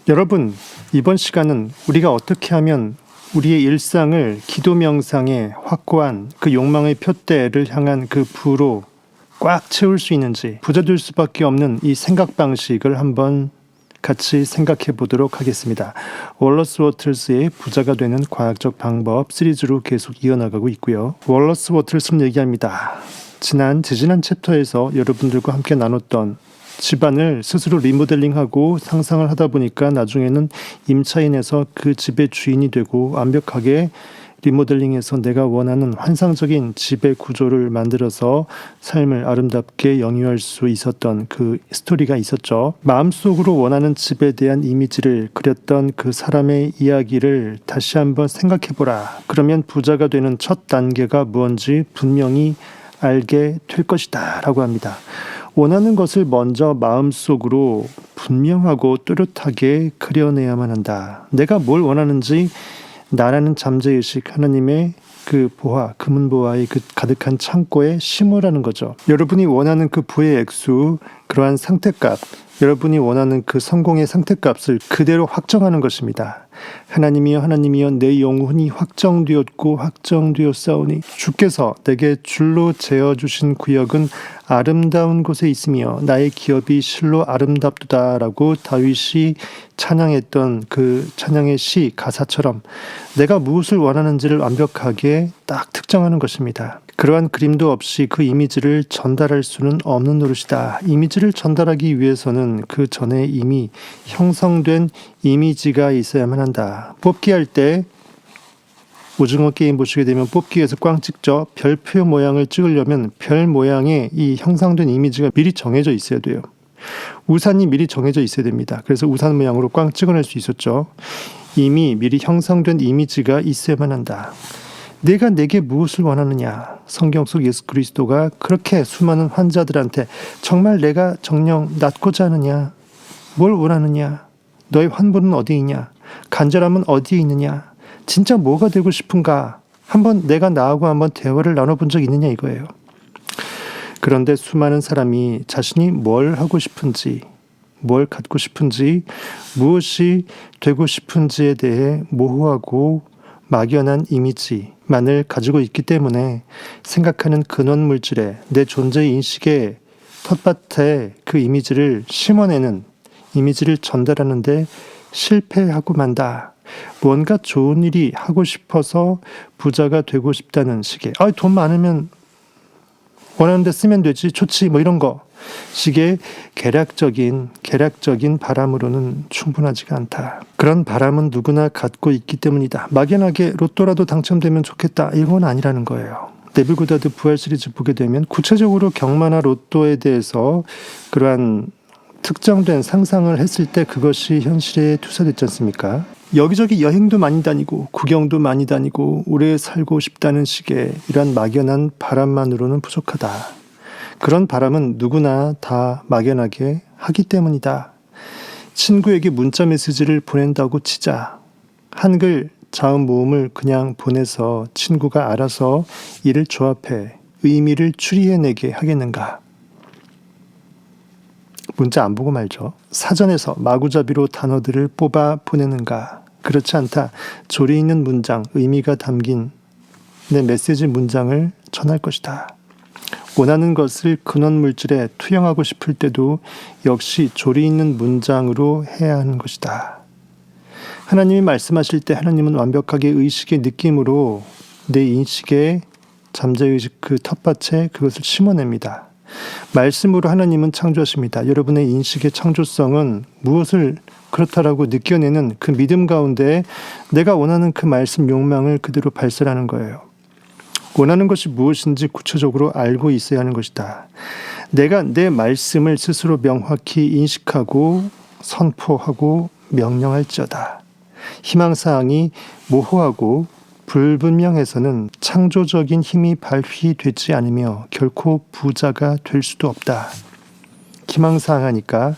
여러분, 이번 시간은 우리가 어떻게 하면 우리의 일상을 기도 명상의 확고한 그 욕망의 표대를 향한 그 부로 꽉 채울 수 있는지, 부자 될 수밖에 없는 이 생각 방식을 한번 같이 생각해 보도록 하겠습니다. 월러스 워틀스의 부자가 되는 과학적 방법 시리즈로 계속 이어나가고 있고요. 월러스 워틀스는 얘기합니다. 지지난 챕터에서 여러분들과 함께 나눴던 집안을 스스로 리모델링하고 상상을 하다 보니까 나중에는 임차인에서 그 집의 주인이 되고 완벽하게 리모델링해서 내가 원하는 환상적인 집의 구조를 만들어서 삶을 아름답게 영위할 수 있었던 그 스토리가 있었죠. 마음속으로 원하는 집에 대한 이미지를 그렸던 그 사람의 이야기를 다시 한번 생각해보라. 그러면 부자가 되는 첫 단계가 무언지 분명히 알게 될 것이다 라고 합니다. 원하는 것을 먼저 마음속으로 분명하고 뚜렷하게 그려내야만 한다. 내가 뭘 원하는지 나라는 잠재의식, 하나님의 그 보화, 금은보화의 그 가득한 창고에 심으라는 거죠. 여러분이 원하는 그 부의 액수, 그러한 상태값, 여러분이 원하는 그 성공의 상태값을 그대로 확정하는 것입니다. 하나님이여 내 영혼이 확정되었고 확정되었사오니 주께서 내게 줄로 재어주신 구역은 아름다운 곳에 있으며 나의 기업이 실로 아름답도다 라고 다윗이 찬양했던 그 찬양의 시 가사처럼 내가 무엇을 원하는지를 완벽하게 딱 특정하는 것입니다. 그러한 그림도 없이 그 이미지를 전달할 수는 없는 노릇이다. 이미지를 전달하기 위해서는 그 전에 이미 형성된 이미지가 있어야만 한다. 뽑기할 때 오징어 게임 보시게 되면 뽑기에서 꽝 찍죠. 별표 모양을 찍으려면 별 모양의 이 형성된 이미지가 미리 정해져 있어야 돼요. 우산이 미리 정해져 있어야 됩니다. 그래서 우산 모양으로 꽝 찍어낼 수 있었죠. 이미 미리 형성된 이미지가 있어야만 한다. 내가 내게 무엇을 원하느냐. 성경 속 예수 그리스도가 그렇게 수많은 환자들한테 정말 내가 정녕 낫고자 하느냐. 뭘 원하느냐. 너의 환부는 어디 있냐. 간절함은 어디에 있느냐. 진짜 뭐가 되고 싶은가. 한번 내가 나하고 한번 대화를 나눠본 적 있느냐 이거예요. 그런데 수많은 사람이 자신이 뭘 하고 싶은지, 뭘 갖고 싶은지, 무엇이 되고 싶은지에 대해 모호하고 막연한 이미지만을 가지고 있기 때문에 생각하는 근원 물질에 내 존재 인식의 텃밭에 그 이미지를 심어내는, 이미지를 전달하는데 실패하고 만다. 뭔가 좋은 일이 하고 싶어서 부자가 되고 싶다는 식의 돈 많으면 원하는 데 쓰면 되지 좋지 뭐 이런 거 식의 계략적인 바람으로는 충분하지가 않다. 그런 바람은 누구나 갖고 있기 때문이다. 막연하게 로또라도 당첨되면 좋겠다 이건 아니라는 거예요. 네빌 고다드 부활 시리즈 보게 되면 구체적으로 경마나 로또에 대해서 그러한 특정된 상상을 했을 때 그것이 현실에 투사됐지 않습니까? 여기저기 여행도 많이 다니고 구경도 많이 다니고 오래 살고 싶다는 식의 이런 막연한 바람만으로는 부족하다. 그런 바람은 누구나 다 막연하게 하기 때문이다. 친구에게 문자 메시지를 보낸다고 치자. 한글 자음 모음을 그냥 보내서 친구가 알아서 이를 조합해 의미를 추리해내게 하겠는가? 문자 안 보고 말죠. 사전에서 마구잡이로 단어들을 뽑아 보내는가? 그렇지 않다. 조리 있는 문장, 의미가 담긴 내 메시지 문장을 전할 것이다. 원하는 것을 근원 물질에 투영하고 싶을 때도 역시 조리 있는 문장으로 해야 하는 것이다. 하나님이 말씀하실 때 하나님은 완벽하게 의식의 느낌으로 내 인식의 잠재의식 그 텃밭에 그것을 심어냅니다. 말씀으로 하나님은 창조하십니다. 여러분의 인식의 창조성은 무엇을 그렇다라고 느껴내는 그 믿음 가운데 내가 원하는 그 말씀 욕망을 그대로 발설하는 거예요. 원하는 것이 무엇인지 구체적으로 알고 있어야 하는 것이다. 내가 내 말씀을 스스로 명확히 인식하고 선포하고 명령할지어다. 희망사항이 모호하고 불분명해서는 창조적인 힘이 발휘되지 않으며 결코 부자가 될 수도 없다. 희망사항 하니까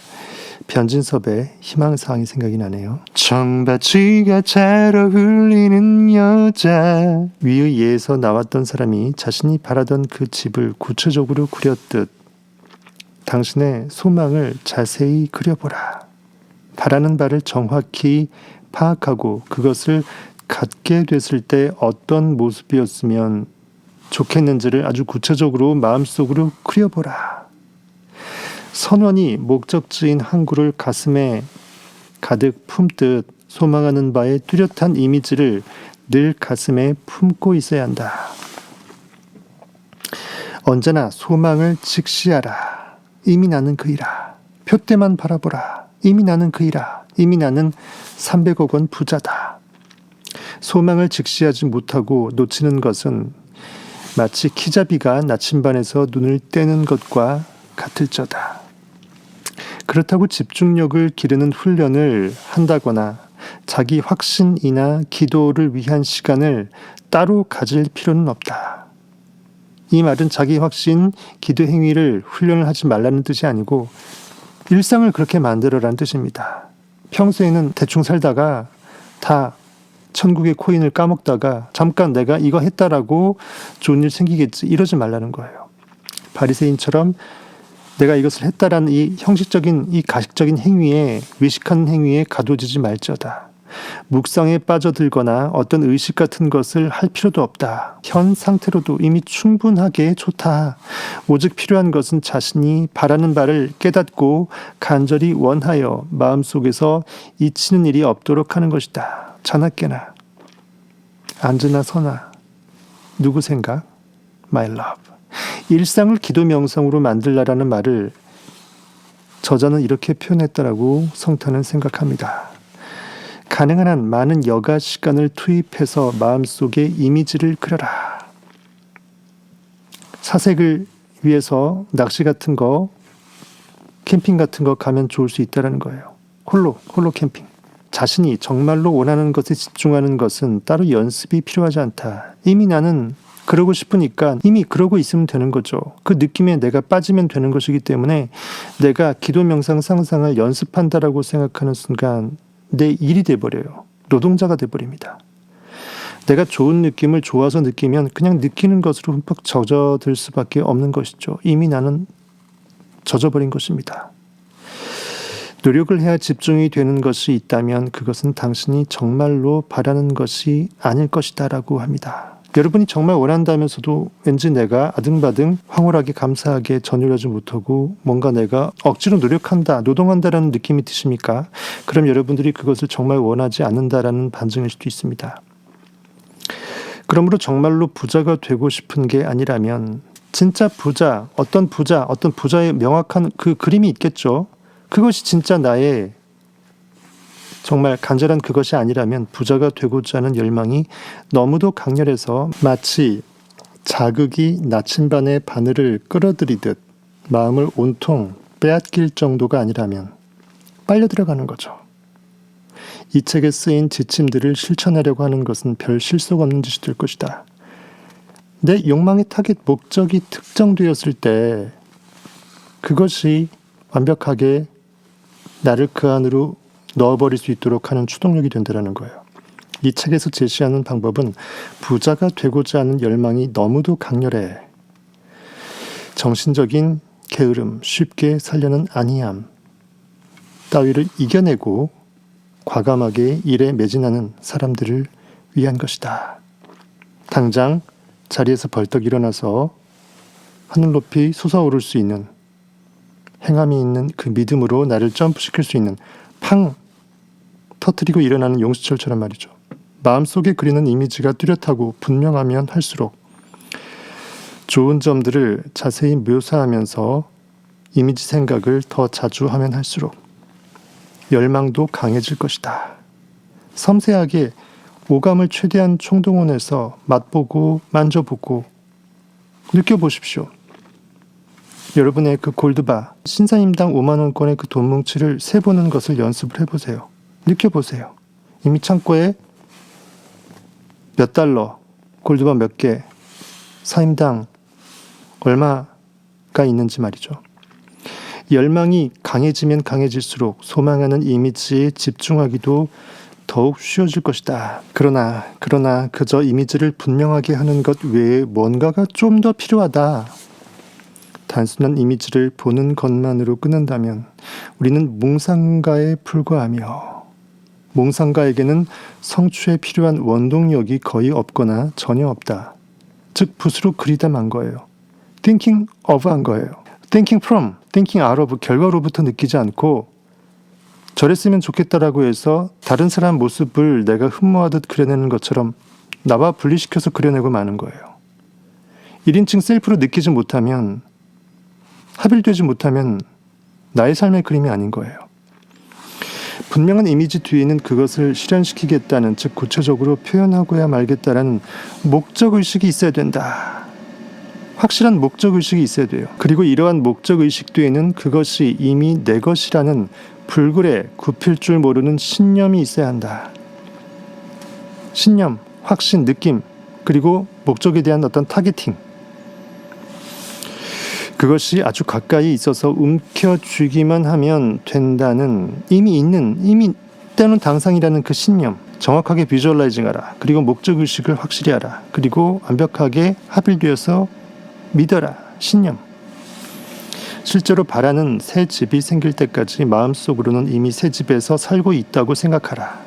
변진섭의 희망사항이 생각이 나네요. 청바지가 잘 어울리는 여자. 위의 예에서 나왔던 사람이 자신이 바라던 그 집을 구체적으로 그렸듯 당신의 소망을 자세히 그려보라. 바라는 바를 정확히 파악하고 그것을 갖게 됐을 때 어떤 모습이었으면 좋겠는지를 아주 구체적으로 마음속으로 그려보라. 선원이 목적지인 항구를 가슴에 가득 품듯 소망하는 바의 뚜렷한 이미지를 늘 가슴에 품고 있어야 한다. 언제나 소망을 직시하라. 이미 나는 그이라. 표대만 바라보라. 이미 나는 그이라. 이미 나는 300억 원 부자다. 소망을 직시하지 못하고 놓치는 것은 마치 키자비가 나침반에서 눈을 떼는 것과 같을 저다. 그렇다고 집중력을 기르는 훈련을 한다거나 자기 확신이나 기도를 위한 시간을 따로 가질 필요는 없다. 이 말은 자기 확신, 기도 행위를 훈련을 하지 말라는 뜻이 아니고 일상을 그렇게 만들어라는 뜻입니다. 평소에는 대충 살다가 다 천국의 코인을 까먹다가 잠깐 내가 이거 했다라고 좋은 일 생기겠지 이러지 말라는 거예요. 바리새인처럼 내가 이것을 했다라는 이 형식적인 이 가식적인 행위에 외식하는 행위에 가둬지지 말지어다. 묵상에 빠져들거나 어떤 의식 같은 것을 할 필요도 없다. 현 상태로도 이미 충분하게 좋다. 오직 필요한 것은 자신이 바라는 바를 깨닫고 간절히 원하여 마음속에서 잊히는 일이 없도록 하는 것이다. 자나깨나 앉으나 서나 누구 생각? My love. 일상을 기도 명상으로 만들라라는 말을 저자는 이렇게 표현했다라고 성탄은 생각합니다. 가능한 한 많은 여가 시간을 투입해서 마음속에 이미지를 그려라. 사색을 위해서 낚시 같은 거, 캠핑 같은 거 가면 좋을 수 있다는 거예요. 홀로 캠핑. 자신이 정말로 원하는 것에 집중하는 것은 따로 연습이 필요하지 않다. 이미 나는 그러고 싶으니까 이미 그러고 있으면 되는 거죠. 그 느낌에 내가 빠지면 되는 것이기 때문에 내가 기도 명상 상상을 연습한다라고 생각하는 순간 내 일이 돼버려요. 노동자가 돼버립니다. 내가 좋은 느낌을 좋아서 느끼면 그냥 느끼는 것으로 흠뻑 젖어들 수밖에 없는 것이죠. 이미 나는 젖어버린 것입니다. 노력을 해야 집중이 되는 것이 있다면 그것은 당신이 정말로 바라는 것이 아닐 것이다라고 합니다. 여러분이 정말 원한다면서도 왠지 내가 아등바등 황홀하게 감사하게 전율하지 못하고 뭔가 내가 억지로 노력한다, 노동한다라는 느낌이 드십니까? 그럼 여러분들이 그것을 정말 원하지 않는다라는 반증일 수도 있습니다. 그러므로 정말로 부자가 되고 싶은 게 아니라면 진짜 부자, 어떤 부자의 명확한 그 그림이 있겠죠. 그것이 진짜 나의 정말 간절한 그것이 아니라면 부자가 되고자 하는 열망이 너무도 강렬해서 마치 자극이 나침반의 바늘을 끌어들이듯 마음을 온통 빼앗길 정도가 아니라면 빨려 들어가는 거죠. 이 책에 쓰인 지침들을 실천하려고 하는 것은 별 실속 없는 짓이 될 것이다. 내 욕망의 타겟 목적이 특정되었을 때 그것이 완벽하게 나를 그 안으로 넣어버릴 수 있도록 하는 추동력이 된다는 거예요. 이 책에서 제시하는 방법은 부자가 되고자 하는 열망이 너무도 강렬해. 정신적인 게으름, 쉽게 살려는 안이함 따위를 이겨내고 과감하게 일에 매진하는 사람들을 위한 것이다. 당장 자리에서 벌떡 일어나서 하늘 높이 솟아오를 수 있는 행함이 있는 그 믿음으로 나를 점프시킬 수 있는 팡 터뜨리고 일어나는 용수철처럼 말이죠. 마음속에 그리는 이미지가 뚜렷하고 분명하면 할수록 좋은 점들을 자세히 묘사하면서 이미지 생각을 더 자주 하면 할수록 열망도 강해질 것이다. 섬세하게 오감을 최대한 총동원해서 맛보고 만져보고 느껴보십시오. 여러분의 그 골드바, 신사임당 5만원권의 그 돈 뭉치를 세보는 것을 연습을 해보세요. 느껴보세요. 이미 창고에 몇 달러, 골드바 몇 개, 사임당 얼마가 있는지 말이죠. 열망이 강해지면 강해질수록 소망하는 이미지에 집중하기도 더욱 쉬워질 것이다. 그러나 그저 이미지를 분명하게 하는 것 외에 뭔가가 좀 더 필요하다. 단순한 이미지를 보는 것만으로 끊는다면 우리는 몽상가에 불과하며 몽상가에게는 성취에 필요한 원동력이 거의 없거나 전혀 없다. 즉 붓으로 그리다 만 거예요. thinking of 한 거예요. thinking from, thinking out of 결과로부터 느끼지 않고 저랬으면 좋겠다라고 해서 다른 사람 모습을 내가 흠모하듯 그려내는 것처럼 나와 분리시켜서 그려내고 마는 거예요. 1인칭 셀프로 느끼지 못하면, 합일되지 못하면 나의 삶의 그림이 아닌 거예요. 분명한 이미지 뒤에는 그것을 실현시키겠다는, 즉 구체적으로 표현하고야 말겠다라는 목적의식이 있어야 된다. 확실한 목적의식이 있어야 돼요. 그리고 이러한 목적의식 뒤에는 그것이 이미 내 것이라는 불굴에 굽힐 줄 모르는 신념이 있어야 한다. 신념, 확신, 느낌, 그리고 목적에 대한 어떤 타겟팅. 그것이 아주 가까이 있어서 움켜쥐기만 하면 된다는 이미 때는 당상이라는 그 신념, 정확하게 비주얼라이징하라. 그리고 목적의식을 확실히 하라. 그리고 완벽하게 합일되어서 믿어라. 신념. 실제로 바라는 새 집이 생길 때까지 마음속으로는 이미 새 집에서 살고 있다고 생각하라.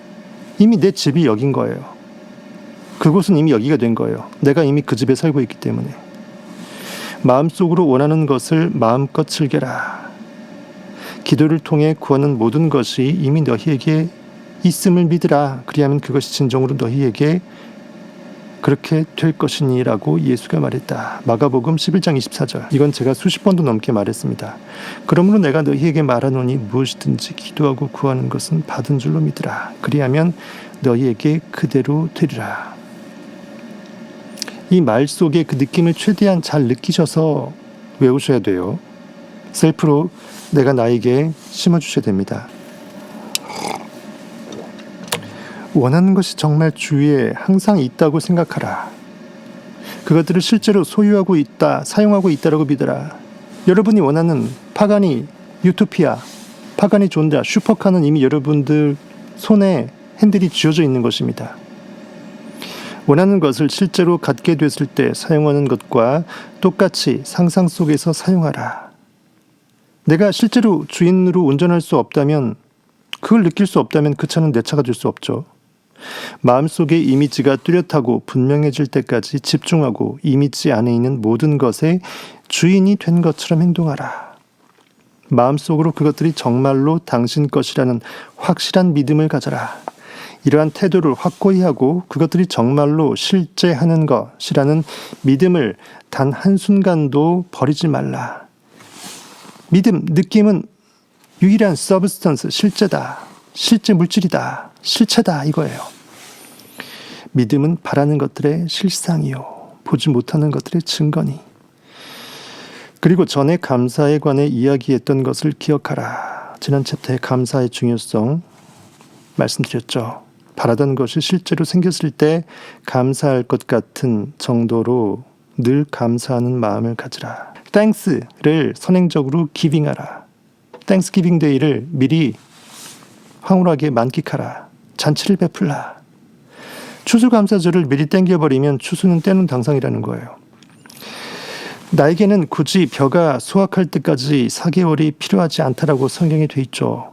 이미 내 집이 여긴 거예요. 그곳은 이미 여기가 된 거예요. 내가 이미 그 집에 살고 있기 때문에. 마음속으로 원하는 것을 마음껏 즐겨라. 기도를 통해 구하는 모든 것이 이미 너희에게 있음을 믿으라. 그리하면 그것이 진정으로 너희에게 그렇게 될 것이니라고 예수가 말했다. 마가복음 11장 24절. 이건 제가 수십 번도 넘게 말했습니다. 그러므로 내가 너희에게 말하노니 무엇이든지 기도하고 구하는 것은 받은 줄로 믿으라. 그리하면 너희에게 그대로 되리라. 이 말 속에 그 느낌을 최대한 잘 느끼셔서 외우셔야 돼요. 셀프로 내가 나에게 심어주셔야 됩니다. 원하는 것이 정말 주위에 항상 있다고 생각하라. 그것들을 실제로 소유하고 있다, 사용하고 있다라고 믿어라. 여러분이 원하는 파가니, 유토피아, 파가니 존자, 슈퍼카는 이미 여러분들 손에 핸들이 쥐어져 있는 것입니다. 원하는 것을 실제로 갖게 됐을 때 사용하는 것과 똑같이 상상 속에서 사용하라. 내가 실제로 주인으로 운전할 수 없다면, 그걸 느낄 수 없다면 그 차는 내 차가 될 수 없죠. 마음속의 이미지가 뚜렷하고 분명해질 때까지 집중하고 이미지 안에 있는 모든 것의 주인이 된 것처럼 행동하라. 마음속으로 그것들이 정말로 당신 것이라는 확실한 믿음을 가져라. 이러한 태도를 확고히 하고 그것들이 정말로 실제하는 것이라는 믿음을 단 한순간도 버리지 말라. 믿음, 느낌은 유일한 서브스턴스, 실제다. 실제 물질이다. 실체다. 이거예요. 믿음은 바라는 것들의 실상이요. 보지 못하는 것들의 증거니. 그리고 전에 감사에 관해 이야기했던 것을 기억하라. 지난 챕터의 감사의 중요성 말씀드렸죠. 바라던 것이 실제로 생겼을 때 감사할 것 같은 정도로 늘 감사하는 마음을 가지라. 땡스를 선행적으로 기빙하라. 땡스기빙 데이를 미리 황홀하게 만끽하라. 잔치를 베풀라. 추수감사절을 미리 땡겨버리면 추수는 때는 당상이라는 거예요. 나에게는 굳이 벼가 수확할 때까지 4개월이 필요하지 않다라고 성경에 돼 있죠.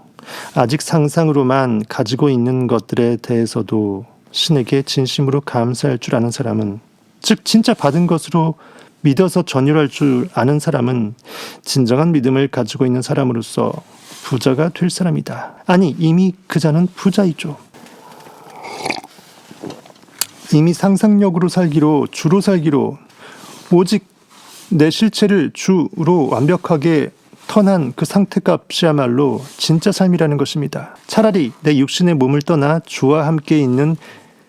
아직 상상으로만 가지고 있는 것들에 대해서도 신에게 진심으로 감사할 줄 아는 사람은, 즉 진짜 받은 것으로 믿어서 전율할 줄 아는 사람은 진정한 믿음을 가지고 있는 사람으로서 부자가 될 사람이다. 아니, 이미 그 자는 부자이죠. 이미 상상력으로 살기로, 주로 살기로, 오직 내 실체를 주로 완벽하게 턴한 그 상태값이야말로 진짜 삶이라는 것입니다. 차라리 내 육신의 몸을 떠나 주와 함께 있는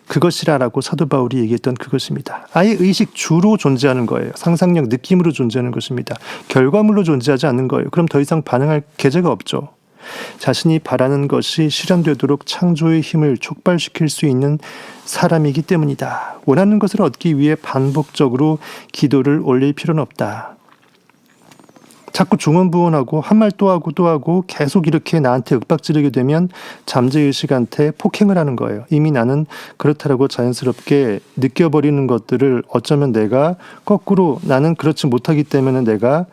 그것이라라고 사도 바울이 얘기했던 그것입니다. 아예 의식 주로 존재하는 거예요. 상상력, 느낌으로 존재하는 것입니다. 결과물로 존재하지 않는 거예요. 그럼 더 이상 반응할 계제가 없죠. 자신이 바라는 것이 실현되도록 창조의 힘을 촉발시킬 수 있는 사람이기 때문이다. 원하는 것을 얻기 위해 반복적으로 기도를 올릴 필요는 없다. 자꾸 중언부언하고 한 말 또 하고 또 하고 계속 이렇게 나한테 윽박지르게 되면 잠재의식한테 폭행을 하는 거예요. 이미 나는 그렇다라고 자연스럽게 느껴버리는 것들을 어쩌면 내가 거꾸로 나는 그렇지 못하기 때문에 내가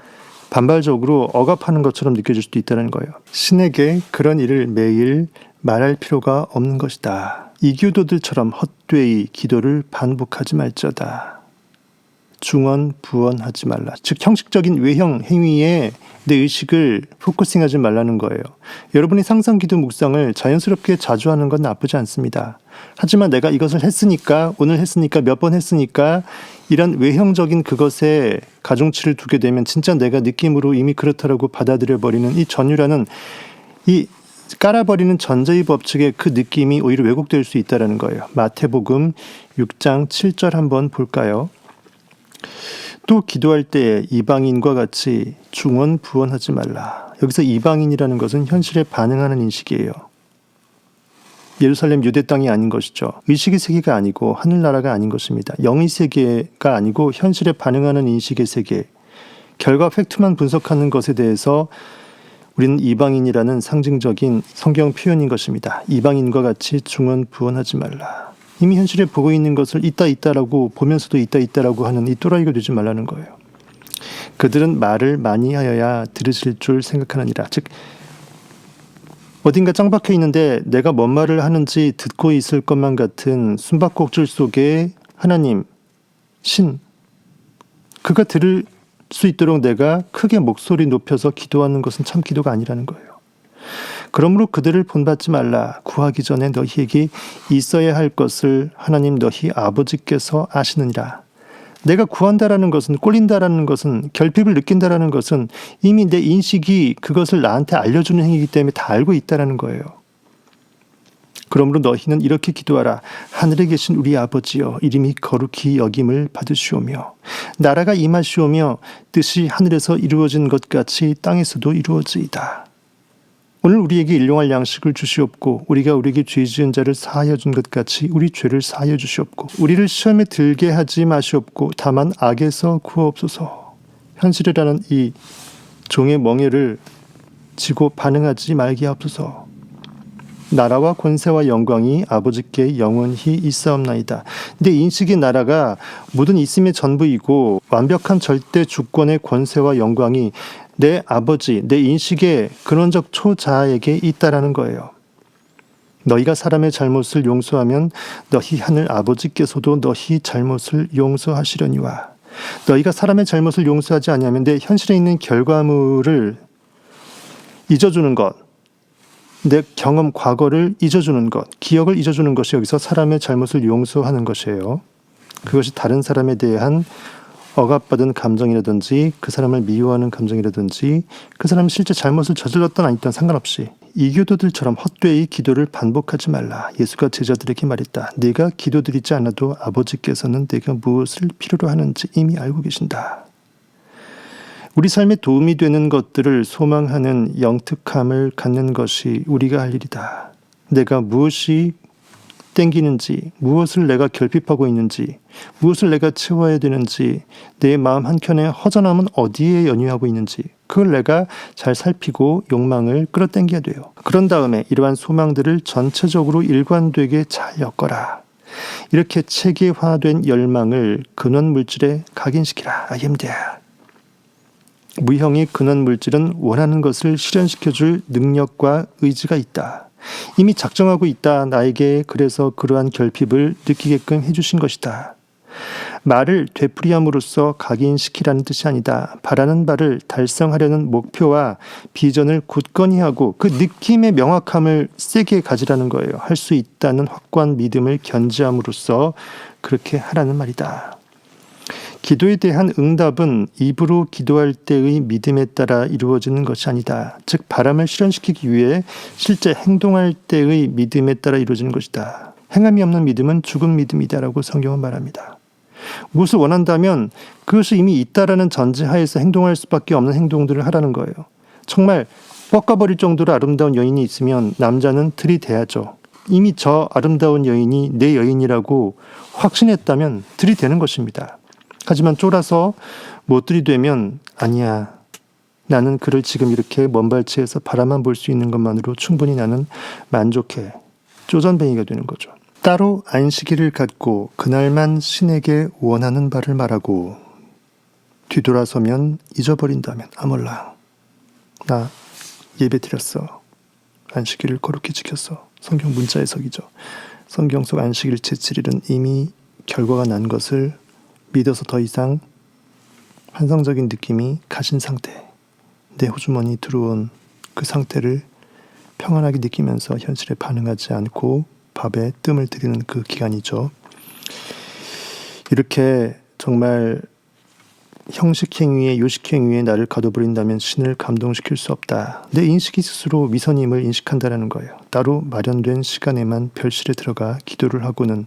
반발적으로 억압하는 것처럼 느껴질 수도 있다는 거예요. 신에게 그런 일을 매일 말할 필요가 없는 것이다. 이교도들처럼 헛되이 기도를 반복하지 말지어다. 중언부언하지 말라. 즉 형식적인 외형 행위에 내 의식을 포커싱하지 말라는 거예요. 여러분이 상상기도 묵상을 자연스럽게 자주 하는 건 나쁘지 않습니다. 하지만 내가 이것을 했으니까, 오늘 했으니까, 몇 번 했으니까 이런 외형적인 그것에 가중치를 두게 되면 진짜 내가 느낌으로 이미 그렇다라고 받아들여버리는 이 전율하는 이 깔아버리는 전제의 법칙의 그 느낌이 오히려 왜곡될 수 있다는 거예요. 마태복음 6장 7절 한번 볼까요? 또 기도할 때 이방인과 같이 중언부언하지 말라. 여기서 이방인이라는 것은 현실에 반응하는 인식이에요. 예루살렘 유대 땅이 아닌 것이죠. 의식의 세계가 아니고 하늘나라가 아닌 것입니다. 영의 세계가 아니고 현실에 반응하는 인식의 세계. 결과 팩트만 분석하는 것에 대해서 우리는 이방인이라는 상징적인 성경 표현인 것입니다. 이방인과 같이 중언부언하지 말라. 이미 현실에 보고 있는 것을 있다라고 보면서도 있다라고 하는 이 또라이가 되지 말라는 거예요. 그들은 말을 많이 하여야 들으실 줄 생각하느니라. 즉 어딘가 짱박혀 있는데 내가 뭔 말을 하는지 듣고 있을 것만 같은 숨바꼭질 속에 하나님, 신, 그가 들을 수 있도록 내가 크게 목소리 높여서 기도하는 것은 참 기도가 아니라는 거예요. 그러므로 그들을 본받지 말라. 구하기 전에 너희에게 있어야 할 것을 하나님 너희 아버지께서 아시느니라. 내가 구한다라는 것은, 꼴린다라는 것은, 결핍을 느낀다라는 것은 이미 내 인식이 그것을 나한테 알려주는 행위이기 때문에 다 알고 있다라는 거예요. 그러므로 너희는 이렇게 기도하라. 하늘에 계신 우리 아버지여, 이름이 거룩히 여김을 받으시오며 나라가 임하시오며 뜻이 하늘에서 이루어진 것 같이 땅에서도 이루어지이다. 오늘 우리에게 일용할 양식을 주시옵고 우리가 우리에게 죄 지은 자를 사하여 준 것 같이 우리 죄를 사하여 주시옵고 우리를 시험에 들게 하지 마시옵고 다만 악에서 구하옵소서. 현실이라는 이 종의 멍에를 지고 반응하지 말게 하옵소서. 나라와 권세와 영광이 아버지께 영원히 있사옵나이다. 내 인식의 나라가 모든 있음의 전부이고 완벽한 절대 주권의 권세와 영광이 내 아버지, 내 인식의 근원적 초자에게 있다라는 거예요. 너희가 사람의 잘못을 용서하면 너희 하늘 아버지께서도 너희 잘못을 용서하시려니와. 너희가 사람의 잘못을 용서하지 아니하면 내 현실에 있는 결과물을 잊어주는 것, 내 경험, 과거를 잊어주는 것, 기억을 잊어주는 것이 여기서 사람의 잘못을 용서하는 것이에요. 그것이 다른 사람에 대한 억압받은 감정이라든지 그 사람을 미워하는 감정이라든지 그 사람이 실제 잘못을 저질렀던 아니든 상관없이 이교도들처럼 헛되이 기도를 반복하지 말라. 예수가 제자들에게 말했다. 네가 기도드리지 않아도 아버지께서는 네가 무엇을 필요로 하는지 이미 알고 계신다. 우리 삶에 도움이 되는 것들을 소망하는 영특함을 갖는 것이 우리가 할 일이다. 내가 무엇이 땡기는지, 무엇을 내가 결핍하고 있는지, 무엇을 내가 채워야 되는지, 내 마음 한켠에 허전함은 어디에 연유하고 있는지 그걸 내가 잘 살피고 욕망을 끌어당겨야 돼요. 그런 다음에 이러한 소망들을 전체적으로 일관되게 잘 엮어라. 이렇게 체계화된 열망을 근원 물질에 각인시키라. I am there. 무형의 근원 물질은 원하는 것을 실현시켜줄 능력과 의지가 있다. 이미 작정하고 있다. 나에게 그래서 그러한 결핍을 느끼게끔 해주신 것이다. 말을 되풀이함으로써 각인시키라는 뜻이 아니다. 바라는 바를 달성하려는 목표와 비전을 굳건히 하고 그 느낌의 명확함을 세게 가지라는 거예요. 할 수 있다는 확고한 믿음을 견지함으로써 그렇게 하라는 말이다. 기도에 대한 응답은 입으로 기도할 때의 믿음에 따라 이루어지는 것이 아니다. 즉 바람을 실현시키기 위해 실제 행동할 때의 믿음에 따라 이루어지는 것이다. 행함이 없는 믿음은 죽은 믿음이다라고 성경은 말합니다. 무엇을 원한다면 그것이 이미 있다라는 전제하에서 행동할 수밖에 없는 행동들을 하라는 거예요. 정말 뻗가버릴 정도로 아름다운 여인이 있으면 남자는 들이대야죠. 이미 저 아름다운 여인이 내 여인이라고 확신했다면 들이대는 것입니다. 하지만 쫄아서 못 들이대면 아니야. 나는 그를 지금 이렇게 먼 발치에서 바라만 볼 수 있는 것만으로 충분히 나는 만족해. 쪼잔뱅이가 되는 거죠. 따로 안식일을 갖고 그날만 신에게 원하는 바를 말하고 뒤돌아서면 잊어버린다면 아몰랑 나 예배 드렸어. 안식일을 거룩히 지켰어. 성경 문자 해석이죠. 성경 속 안식일 제7일은 이미 결과가 난 것을 믿어서 더 이상 환상적인 느낌이 가신 상태, 내 호주머니 들어온 그 상태를 평안하게 느끼면서 현실에 반응하지 않고 밥에 뜸을 들이는 그 기간이죠. 이렇게 정말 형식행위에 요식행위에 나를 가둬버린다면 신을 감동시킬 수 없다. 내 인식이 스스로 위선임을 인식한다는 거예요. 따로 마련된 시간에만 별실에 들어가 기도를 하고는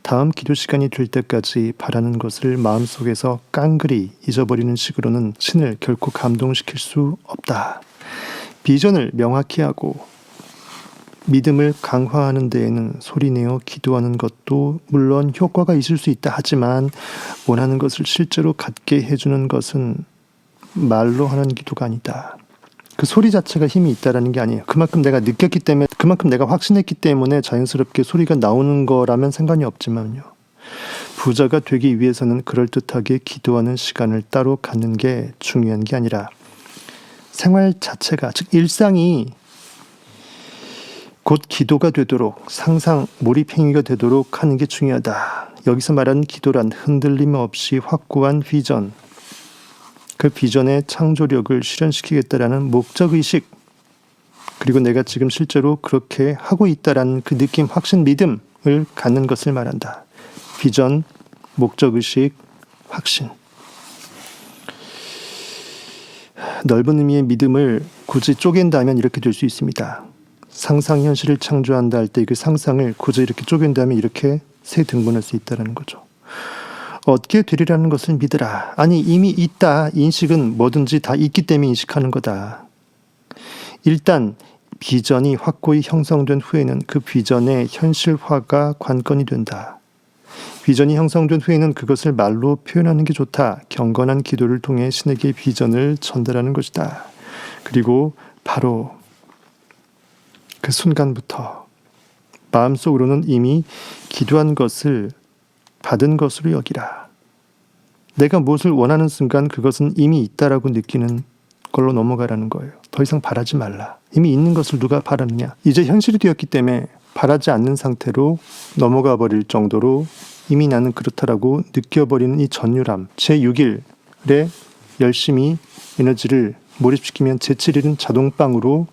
다음 기도 시간이 될 때까지 바라는 것을 마음속에서 깡그리 잊어버리는 식으로는 신을 결코 감동시킬 수 없다. 비전을 명확히 하고 믿음을 강화하는 데에는 소리내어 기도하는 것도 물론 효과가 있을 수 있다 하지만 원하는 것을 실제로 갖게 해주는 것은 말로 하는 기도가 아니다. 그 소리 자체가 힘이 있다라는 게 아니에요. 그만큼 내가 느꼈기 때문에, 그만큼 내가 확신했기 때문에 자연스럽게 소리가 나오는 거라면 상관이 없지만요. 부자가 되기 위해서는 그럴듯하게 기도하는 시간을 따로 갖는 게 중요한 게 아니라 생활 자체가, 즉 일상이 곧 기도가 되도록 상상, 몰입행위가 되도록 하는 게 중요하다. 여기서 말하는 기도란 흔들림 없이 확고한 비전, 그 비전의 창조력을 실현시키겠다라는 목적의식, 그리고 내가 지금 실제로 그렇게 하고 있다라는 그 느낌, 확신, 믿음을 갖는 것을 말한다. 비전, 목적의식, 확신. 넓은 의미의 믿음을 굳이 쪼갠다면 이렇게 될 수 있습니다. 상상 현실을 창조한다 할 때 그 상상을 굳이 이렇게 쪼갠다면 이렇게 세 등분할 수 있다는 거죠. 얻게 되리라는 것을 믿으라. 아니 이미 있다. 인식은 뭐든지 다 있기 때문에 인식하는 거다. 일단 비전이 확고히 형성된 후에는 그 비전의 현실화가 관건이 된다. 비전이 형성된 후에는 그것을 말로 표현하는 게 좋다. 경건한 기도를 통해 신에게 비전을 전달하는 것이다. 그리고 바로 그 순간부터 마음속으로는 이미 기도한 것을 받은 것으로 여기라. 내가 무엇을 원하는 순간 그것은 이미 있다라고 느끼는 걸로 넘어가라는 거예요. 더 이상 바라지 말라. 이미 있는 것을 누가 바라느냐. 이제 현실이 되었기 때문에 바라지 않는 상태로 넘어가 버릴 정도로 이미 나는 그렇다라고 느껴버리는 이 전율함. 제6일에 열심히 에너지를 몰입시키면 제7일은 자동빵으로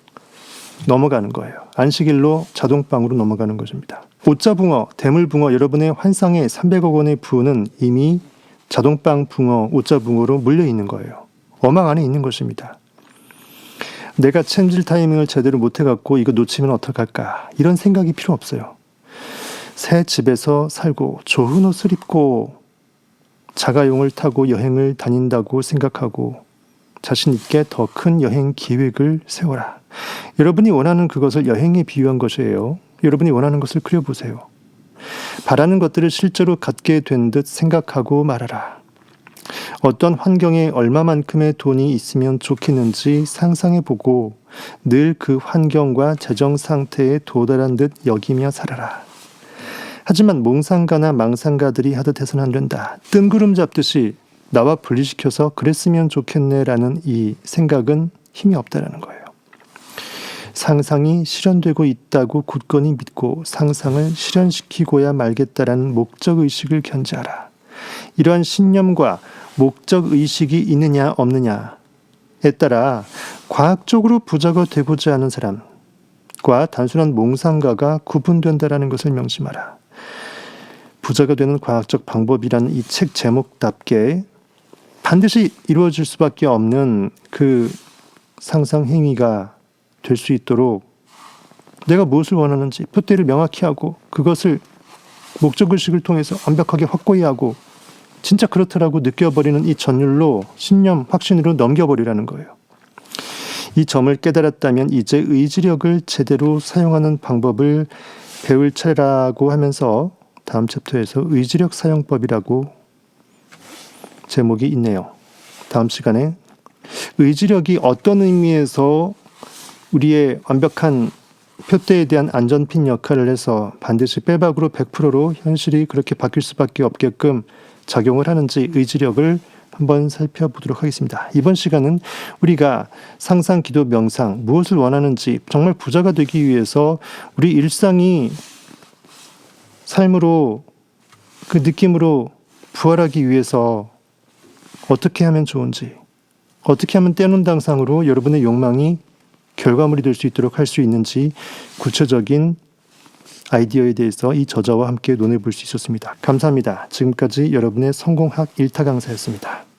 넘어가는 거예요. 안식일로 자동빵으로 넘어가는 것입니다. 오자붕어, 대물붕어, 여러분의 환상의 300억 원의 부는 이미 자동빵 붕어, 오자붕어로 물려있는 거예요. 어망 안에 있는 것입니다. 내가 챔질 타이밍을 제대로 못해갖고 이거 놓치면 어떡할까, 이런 생각이 필요 없어요. 새 집에서 살고 좋은 옷을 입고 자가용을 타고 여행을 다닌다고 생각하고 자신 있게 더 큰 여행 계획을 세워라. 여러분이 원하는 그것을 여행에 비유한 것이에요. 여러분이 원하는 것을 그려보세요. 바라는 것들을 실제로 갖게 된 듯 생각하고 말하라. 어떤 환경에 얼마만큼의 돈이 있으면 좋겠는지 상상해보고 늘 그 환경과 재정 상태에 도달한 듯 여기며 살아라. 하지만 몽상가나 망상가들이 하듯 해서는 안 된다. 뜬구름 잡듯이 나와 분리시켜서 그랬으면 좋겠네라는 이 생각은 힘이 없다라는 거예요. 상상이 실현되고 있다고 굳건히 믿고 상상을 실현시키고야 말겠다라는 목적의식을 견지하라. 이러한 신념과 목적의식이 있느냐 없느냐에 따라 과학적으로 부자가 되고자 하는 사람과 단순한 몽상가가 구분된다라는 것을 명심하라. 부자가 되는 과학적 방법이라는 이 책 제목답게 반드시 이루어질 수밖에 없는 그 상상 행위가 될 수 있도록 내가 무엇을 원하는지 표대를 명확히 하고 그것을 목적의식을 통해서 완벽하게 확고히 하고 진짜 그렇더라고 느껴버리는 이 전율로 신념, 확신으로 넘겨버리라는 거예요. 이 점을 깨달았다면 이제 의지력을 제대로 사용하는 방법을 배울 차례라고 하면서 다음 챕터에서 의지력 사용법이라고 제목이 있네요. 다음 시간에 의지력이 어떤 의미에서 우리의 완벽한 표대에 대한 안전핀 역할을 해서 반드시 빼박으로 100%로 현실이 그렇게 바뀔 수밖에 없게끔 작용을 하는지 의지력을 한번 살펴보도록 하겠습니다. 이번 시간은 우리가 상상, 기도, 명상 무엇을 원하는지, 정말 부자가 되기 위해서 우리 일상이 삶으로 그 느낌으로 부활하기 위해서 어떻게 하면 좋은지, 어떻게 하면 때논당상으로 여러분의 욕망이 결과물이 될 수 있도록 할 수 있는지 구체적인 아이디어에 대해서 이 저자와 함께 논해볼 수 있었습니다. 감사합니다. 지금까지 여러분의 성공학 1타 강사였습니다.